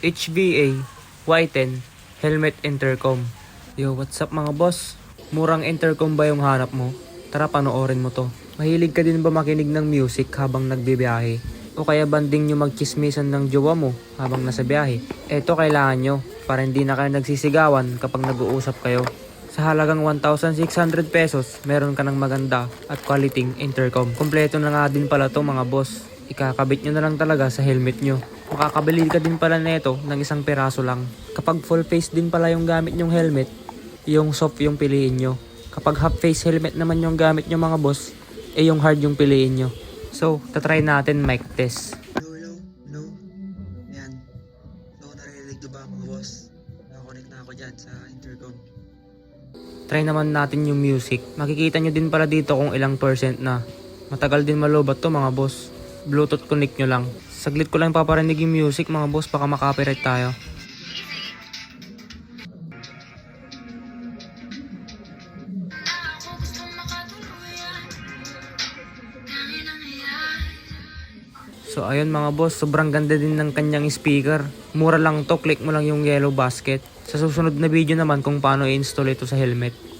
HVA Y10 Helmet Intercom. Yo, what's up mga boss? Murang intercom ba yung hanap mo? Tara, panoorin mo to. Mahilig ka din ba makinig ng music habang nagbibiyahe? O kaya banding nyo magchismisan ng jowa mo habang nasa biyahe? Eto kailangan nyo para hindi na kayo nagsisigawan kapag nag-uusap kayo. Sa halagang 1,600 pesos, meron ka ng maganda at quality intercom. Kompleto na nga din pala to mga boss. Ikakabit nyo na lang talaga sa helmet nyo. Makakabili ka din pala nito ng isang piraso lang. Kapag full face din pala yung gamit nyong helmet, yung soft yung piliin nyo. Kapag half face helmet naman yung gamit nyo mga boss, yung hard yung piliin nyo. So, tatry natin mic test. No. Yan. So, narinig nyo ba mga boss? Nakakonect na ako dyan sa intercom. Try naman natin yung music. Makikita nyo din pala dito kung ilang percent na. Matagal din malobat to mga boss. Bluetooth connect nyo lang. Saglit ko lang paparinig yung music mga boss, baka makapiright tayo. So ayun mga boss, sobrang ganda din ng kanyang speaker. Mura lang to, click mo lang yung yellow basket. Sa susunod na video naman kung paano i-install ito sa helmet.